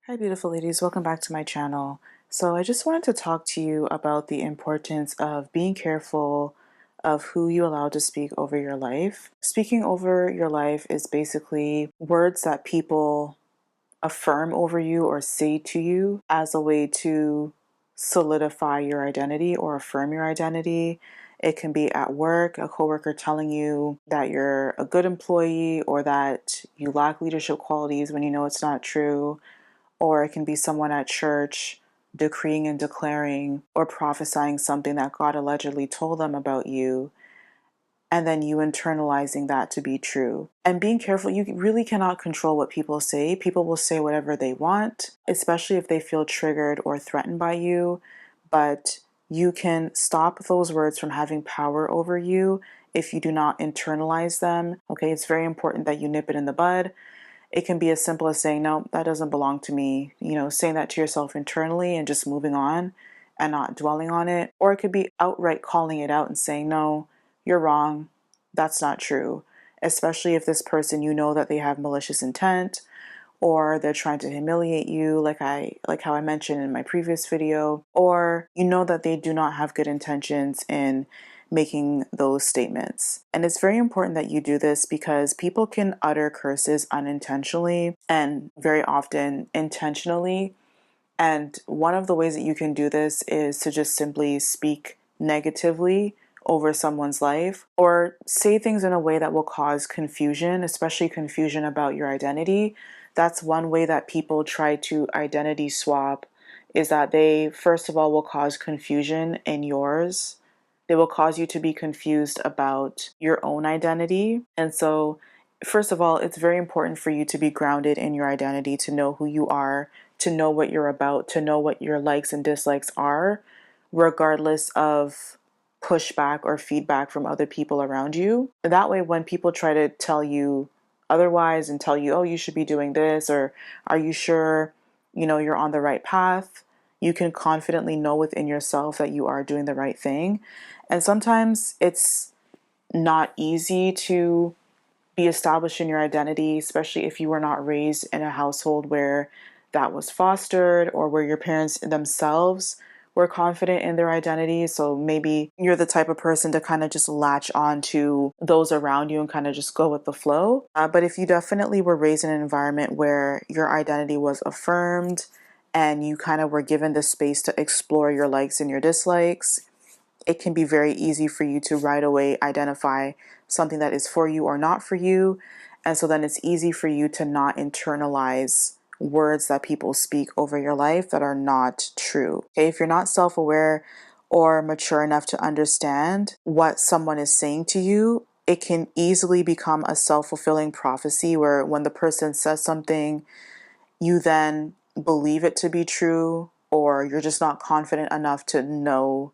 Hi, beautiful ladies. Welcome back to my channel. So, I just wanted to talk to you about the importance of being careful of who you allow to speak over your life. Speaking over your life is basically words that people affirm over you or say to you as a way to solidify your identity or affirm your identity. It can be at work, a coworker telling you that you're a good employee or that you lack leadership qualities when you know it's not true, or it can be someone at church decreeing and declaring or prophesying something that God allegedly told them about you, and then you internalizing that to be true. And being careful, you really cannot control what people say. People will say whatever they want, especially if they feel triggered or threatened by you, but you can stop those words from having power over you if you do not internalize them. Okay, it's very important that you nip it in the bud. It can be as simple as saying, no, that doesn't belong to me, saying that to yourself internally and just moving on and not dwelling on it. Or it could be outright calling it out and saying, no, you're wrong. That's not true. Especially if this person, you know that they have malicious intent or they're trying to humiliate you, like how I mentioned in my previous video, or you know that they do not have good intentions in making those statements. And it's very important that you do this because people can utter curses unintentionally and very often intentionally. And one of the ways that you can do this is to just simply speak negatively over someone's life or say things in a way that will cause confusion, especially confusion about your identity. That's one way that people try to identity swap, is that they, first of all, will cause confusion in yours. They will cause you to be confused about your own identity. And so, first of all, it's very important for you to be grounded in your identity, to know who you are, to know what you're about, to know what your likes and dislikes are, regardless of pushback or feedback from other people around you. That way, when people try to tell you otherwise and tell you, oh, you should be doing this, or are you sure, you're on the right path, you can confidently know within yourself that you are doing the right thing. And sometimes it's not easy to be established in your identity, especially if you were not raised in a household where that was fostered or where your parents themselves were confident in their identity. So maybe you're the type of person to kind of just latch on to those around you and kind of just go with the flow. But if you definitely were raised in an environment where your identity was affirmed and you kind of were given the space to explore your likes and your dislikes, it can be very easy for you to right away identify something that is for you or not for you. And so then it's easy for you to not internalize words that people speak over your life that are not true. Okay, if you're not self-aware or mature enough to understand what someone is saying to you, it can easily become a self-fulfilling prophecy where when the person says something, you then believe it to be true, or you're just not confident enough to know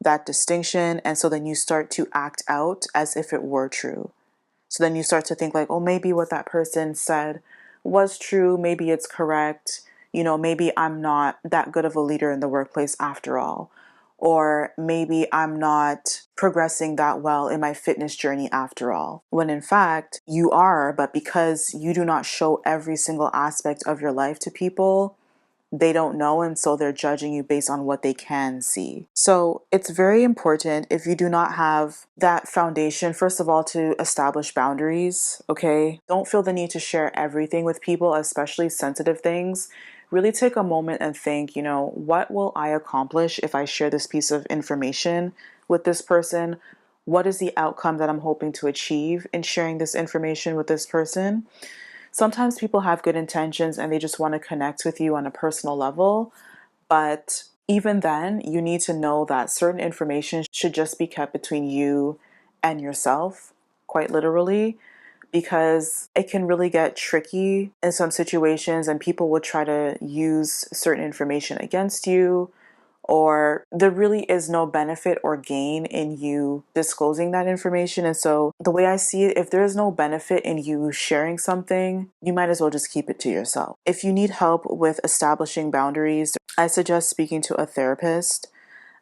that distinction. And so then you start to act out as if it were true. So then you start to think like, oh, maybe what that person said was true. Maybe it's correct. Maybe I'm not that good of a leader in the workplace after all. Or maybe I'm not progressing that well in my fitness journey after all. When in fact, you are, but because you do not show every single aspect of your life to people, they don't know, and so they're judging you based on what they can see. So it's very important, if you do not have that foundation, first of all, to establish boundaries. Okay, don't feel the need to share everything with people, especially sensitive things. Really take a moment and think, what will I accomplish if I share this piece of information with this person? What is the outcome that I'm hoping to achieve in sharing this information with this person? Sometimes people have good intentions and they just want to connect with you on a personal level. But even then, you need to know that certain information should just be kept between you and yourself, quite literally, because it can really get tricky in some situations and people will try to use certain information against you, or there really is no benefit or gain in you disclosing that information. And so the way I see it, if there is no benefit in you sharing something, you might as well just keep it to yourself. If you need help with establishing boundaries, I suggest speaking to a therapist,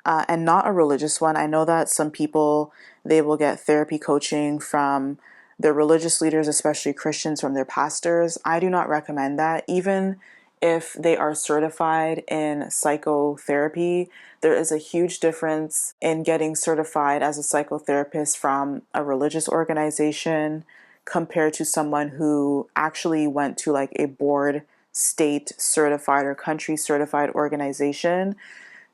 and not a religious one. I know that some people, they will get therapy coaching from their religious leaders, especially Christians, from their pastors. I do not recommend that. Even if they are certified in psychotherapy. There is a huge difference in getting certified as a psychotherapist from a religious organization compared to someone who actually went to like a board state certified or country certified organization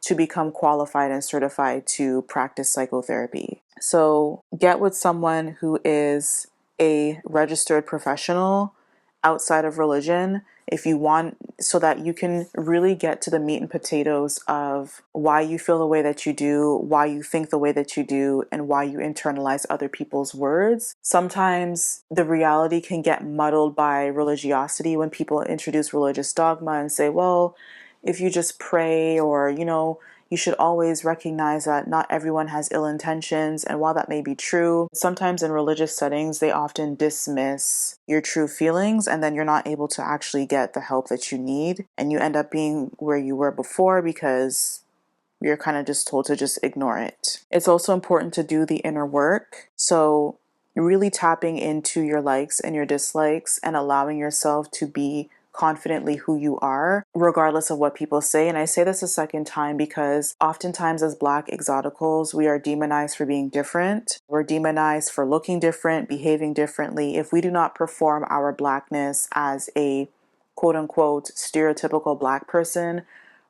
to become qualified and certified to practice psychotherapy. So get with someone who is a registered professional outside of religion if you want, so that you can really get to the meat and potatoes of why you feel the way that you do, why you think the way that you do, and why you internalize other people's words. Sometimes the reality can get muddled by religiosity when people introduce religious dogma and say, well, if you just pray, or, you should always recognize that not everyone has ill intentions. And while that may be true, sometimes in religious settings, they often dismiss your true feelings, and then you're not able to actually get the help that you need. And you end up being where you were before because you're kind of just told to just ignore it. It's also important to do the inner work. So, really tapping into your likes and your dislikes and allowing yourself to be confidently who you are, regardless of what people say. And I say this a second time because oftentimes as Black exoticals, we are demonized for being different. We're demonized for looking different, behaving differently. If we do not perform our Blackness as a quote unquote stereotypical Black person,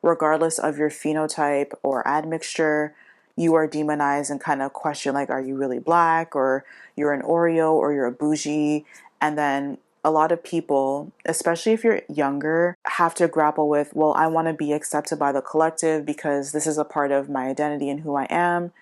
regardless of your phenotype or admixture, you are demonized and kind of questioned, like, are you really Black, or you're an Oreo, or you're a bougie? And then a lot of people, especially if you're younger, have to grapple with, well, I want to be accepted by the collective because this is a part of my identity and who I am,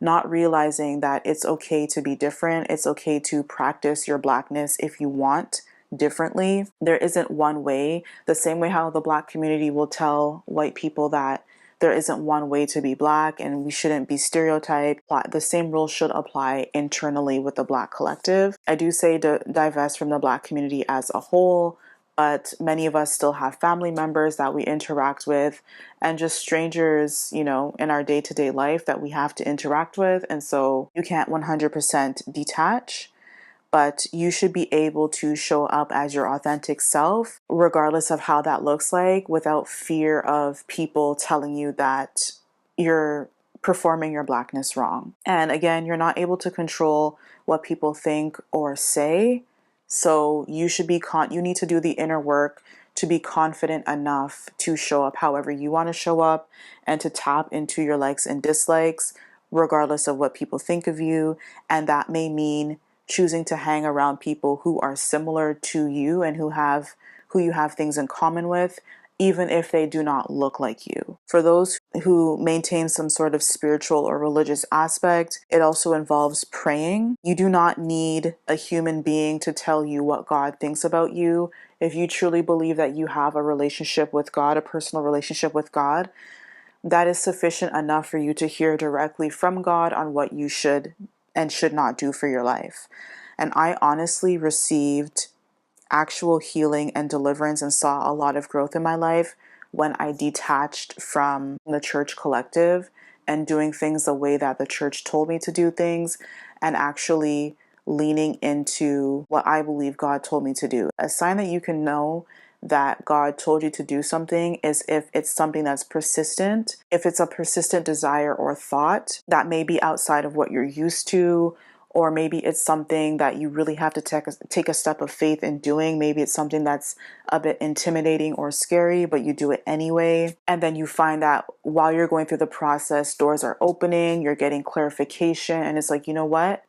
not realizing that it's okay to be different. It's okay to practice your Blackness if you want differently. There isn't one way. The same way how the Black community will tell white people that there isn't one way to be Black and we shouldn't be stereotyped, the same rules should apply internally with the Black collective. I do say to divest from the Black community as a whole, but many of us still have family members that we interact with, and just strangers, in our day-to-day life that we have to interact with. And so you can't 100% detach, but you should be able to show up as your authentic self, regardless of how that looks like, without fear of people telling you that you're performing your Blackness wrong. And again, you're not able to control what people think or say. So you need to do the inner work to be confident enough to show up however you want to show up, and to tap into your likes and dislikes, regardless of what people think of you. And that may mean choosing to hang around people who are similar to you and who you have things in common with, even if they do not look like you. For those who maintain some sort of spiritual or religious aspect, it also involves praying. You do not need a human being to tell you what God thinks about you. If you truly believe that you have a relationship with God, a personal relationship with God, that is sufficient enough for you to hear directly from God on what you should and should not do for your life. And I honestly received actual healing and deliverance and saw a lot of growth in my life when I detached from the church collective and doing things the way that the church told me to do things, and actually leaning into what I believe God told me to do. A sign that you can know that God told you to do something is if it's something that's persistent, if it's a persistent desire or thought that may be outside of what you're used to, or maybe it's something that you really have to take a step of faith in doing. Maybe it's something that's a bit intimidating or scary, but you do it anyway. And then you find that while you're going through the process, doors are opening, you're getting clarification, and it's like, you know what?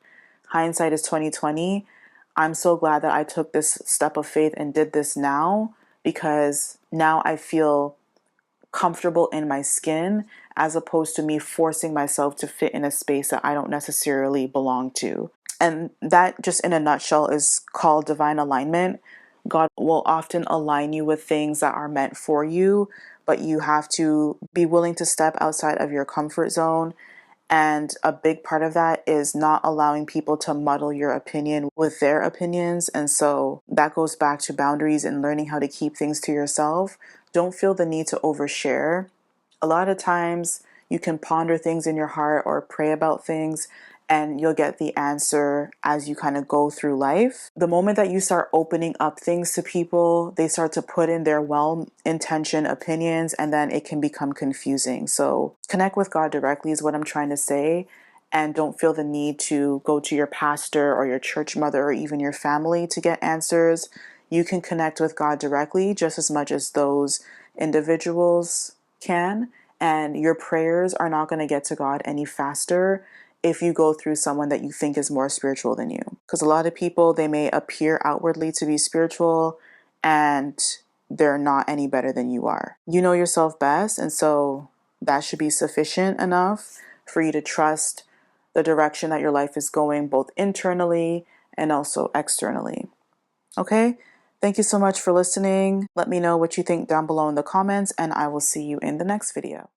Hindsight is 2020. I'm so glad that I took this step of faith and did this now, because now I feel comfortable in my skin, as opposed to me forcing myself to fit in a space that I don't necessarily belong to. And that, just in a nutshell, is called divine alignment. God will often align you with things that are meant for you, but you have to be willing to step outside of your comfort zone. And a big part of that is not allowing people to muddle your opinion with their opinions. And so that goes back to boundaries and learning how to keep things to yourself. Don't feel the need to overshare. A lot of times you can ponder things in your heart or pray about things, and you'll get the answer as you kind of go through life. The moment that you start opening up things to people, they start to put in their well-intentioned opinions, and then it can become confusing. So connect with God directly is what I'm trying to say. And don't feel the need to go to your pastor or your church mother or even your family to get answers. You can connect with God directly just as much as those individuals can. And your prayers are not going to get to God any faster if you go through someone that you think is more spiritual than you. Because a lot of people, they may appear outwardly to be spiritual and they're not any better than you are. You know yourself best, and so that should be sufficient enough for you to trust the direction that your life is going, both internally and also externally. Okay? Thank you so much for listening. Let me know what you think down below in the comments, and I will see you in the next video.